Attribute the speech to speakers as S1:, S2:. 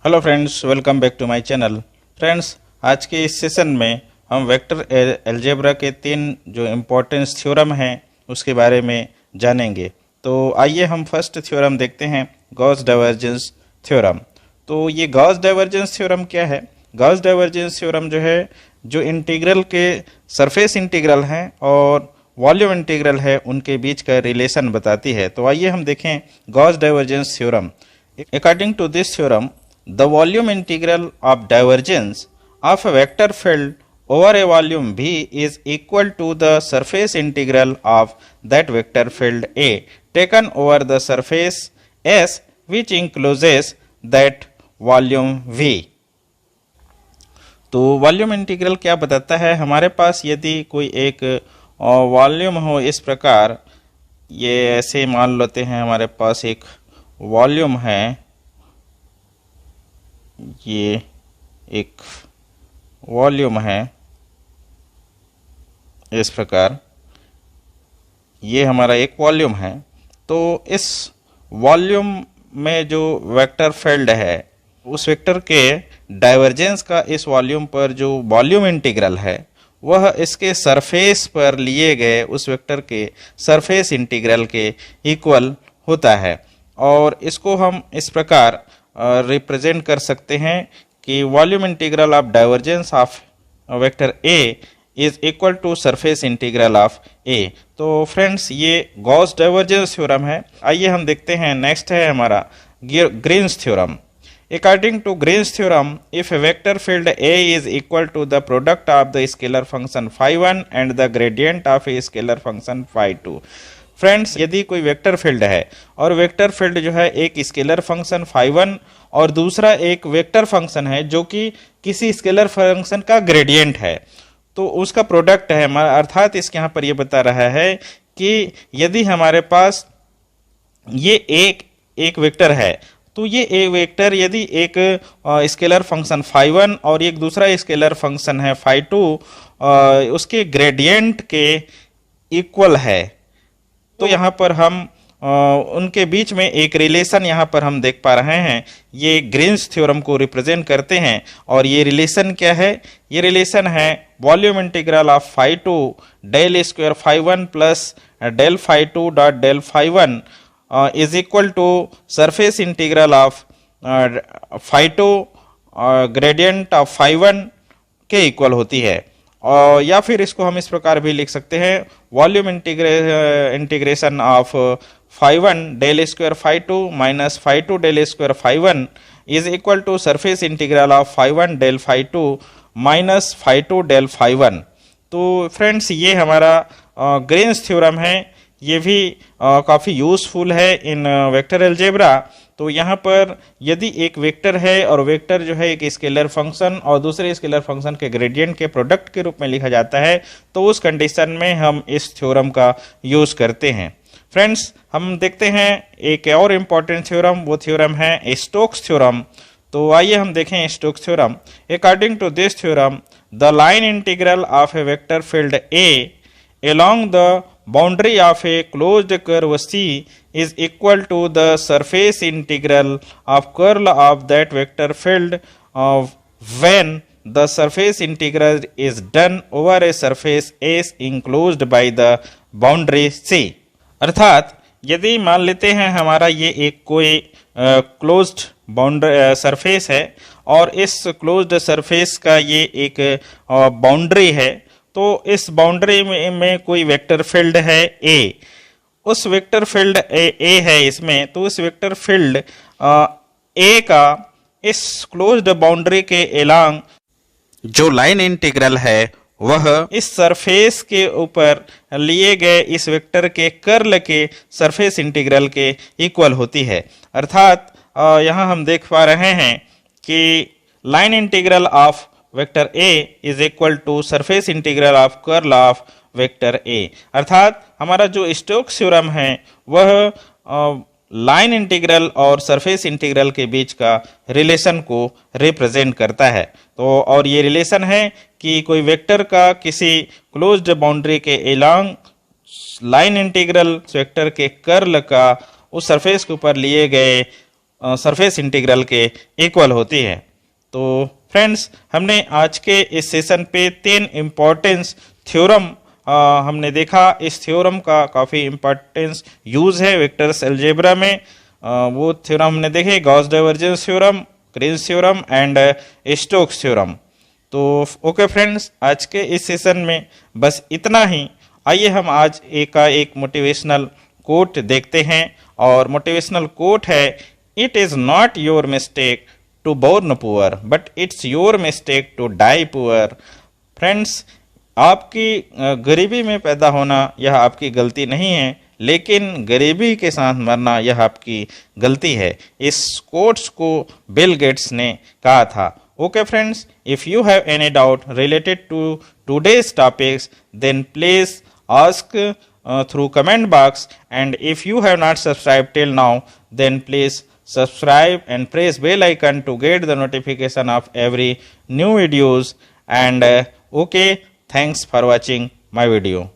S1: Hello friends, welcome back to my channel. Friends, आज के इस सेशन में हम वेक्टर अलजेब्रा के 3 जो इम्पोर्टेंस थ्योरम हैं उसके बारे में जानेंगे। तो आइए हम फर्स्ट थ्योरम देखते हैं, गॉस डाइवर्जेंस थ्योरम। तो ये गॉस डाइवर्जेंस थ्योरम क्या है? गॉस डाइवर्जेंस थ्योरम जो है, जो इंटीग्रल के सरफेस इंटीग्रल हैं और वॉल्यूम इंटीग्रल है उनके बीच का रिलेशन बताती है। तो आइए हम देखें Gauss divergence theorem. According to this theorem, the volume integral of divergence of a vector field over a volume V is equal to the surface integral of that vector field A taken over the surface S which encloses that volume V। तो volume integral क्या बताता है? हमारे पास यदि कोई एक volume हो इस प्रकार, ये ऐसे मान लेते हैं हमारे पास एक वॉल्यूम है, ये एक वॉल्यूम है इस प्रकार, ये हमारा एक वॉल्यूम है। तो इस वॉल्यूम में जो वेक्टर फील्ड है उस वेक्टर के डाइवर्जेंस का इस वॉल्यूम पर जो वॉल्यूम इंटीग्रल है वह इसके सरफेस पर लिए गए उस वेक्टर के सरफेस इंटीग्रल के इक्वल होता है। और इसको हम इस प्रकार रिप्रेजेंट कर सकते हैं कि volume integral of divergence of vector A is equal to surface integral of A. तो फ्रेंड्स, ये गॉस डाइवर्जेंस थ्योरम है। आइए हम देखते हैं, नेक्स्ट है हमारा Green's theorem. According to Green's theorem, if a vector field A is equal to the product of the scalar function phi1 and the gradient of a scalar function phi2। Friends, यदि कोई vector field है और vector field जो है एक scalar function phi1 और दूसरा एक वेक्टर फंक्शन है जो कि किसी स्केलर फंक्शन का ग्रेडियंट है, तो उसका प्रोडक्ट है हमारा। अर्थात इसके यहाँ पर ये बता रहा है कि यदि हमारे पास ये एक वेक्टर है, तो ये एक वेक्टर यदि एक स्केलर फंक्शन phi1 और एक दूसरा स्केलर फंक्शन है phi2 उसके ग्रेडियंट के इक्वल है, तो यहाँ पर हम उनके बीच में एक रिलेशन यहाँ पर हम देख पा रहे हैं। ये ग्रीन्स थ्योरम को रिप्रेजेंट करते हैं। और ये रिलेशन क्या है? ये रिलेशन है volume integral of phi2 del square phi1 plus del phi2 dot del phi1 is equal to surface integral of phi2 gradient of phi1 के इक्वल होती है। और या फिर इसको हम इस प्रकार भी लिख सकते हैं, volume integration of phi1 del square phi2 minus phi2 del square phi1 is equal to surface integral of phi1 del phi2 minus phi2 del phi1। तो फ्रेंड्स, ये हमारा ग्रीन्स थ्योरम है। ये भी काफ़ी यूज़फुल है इन वेक्टर अलजेब्रा। तो यहाँ पर यदि एक वेक्टर है और वेक्टर जो है एक स्केलर फंक्शन और दूसरे स्केलर फंक्शन के ग्रेडियंट के प्रोडक्ट के रूप में लिखा जाता है, तो उस कंडीशन में हम इस थ्योरम का यूज़ करते हैं। फ्रेंड्स, हम देखते हैं एक और इम्पॉर्टेंट थ्योरम, वो थ्योरम है स्टोक्स थ्योरम। तो आइए हम देखें Stokes theorem. According to this theorem, the line integral of a vector field A along the boundary of a closed curve C is equal to the surface integral of curl of that vector field when the surface integral is done over a surface S enclosed by the boundary C। अर्थात यदि मान लेते हैं हमारा ये एक कोई closed boundary surface है और इस क्लोज्ड सरफेस का ये एक बाउंड्री है, तो इस बाउंड्री में कोई वेक्टर फील्ड है ए, उस वेक्टर फील्ड ए है इसमें, तो उस वेक्टर फील्ड ए का इस क्लोज्ड बाउंड्री के एलॉन्ग जो लाइन इंटीग्रल है वह इस सरफेस के ऊपर लिए गए इस वेक्टर के कर्ल के सरफेस इंटीग्रल के इक्वल होती है। अर्थात यहाँ हम देख पा रहे हैं कि line integral of vector A is equal to surface integral of curl of vector A. अर्थात हमारा जो स्टोक्स थ्योरम है वह लाइन इंटीग्रल और सरफेस इंटीग्रल के बीच का रिलेशन को रिप्रेजेंट करता है। तो और ये रिलेशन है कि कोई वेक्टर का किसी क्लोज्ड बाउंड्री के एलॉन्ग लाइन इंटीग्रल वेक्टर के कर्ल का उस सरफेस के ऊपर लिए गए सरफेस इंटीग्रल के इक्वल होती है। तो फ्रेंड्स, हमने आज के इस सेशन पे 3 इम्पोर्टेंस थ्योरम हमने देखा। इस थ्योरम का काफ़ी इम्पोर्टेंस यूज़ है वेक्टर्स अलजेब्रा में। वो थ्योरम हमने देखे, Gauss divergence theorem, Green's theorem and Stokes theorem. तो ओके फ्रेंड्स, आज के इस सेशन में बस इतना ही। आइए हम आज एक मोटिवेशनल कोट देखते हैं, और मोटिवेशनल कोट है, it is not your mistake to born poor but it's your mistake to die poor. Friends, आपकी गरीबी में पैदा होना यह आपकी गलती नहीं है, लेकिन गरीबी के साथ मरना यह आपकी गलती है। इस कोट्स को बिल गेट्स ने कहा था। Okay friends, if you have any doubt related to today's topics then please ask through comment box, and if you have not subscribed till now then please subscribe and press bell icon to get the notification of every new videos. And okay, thanks for watching my video.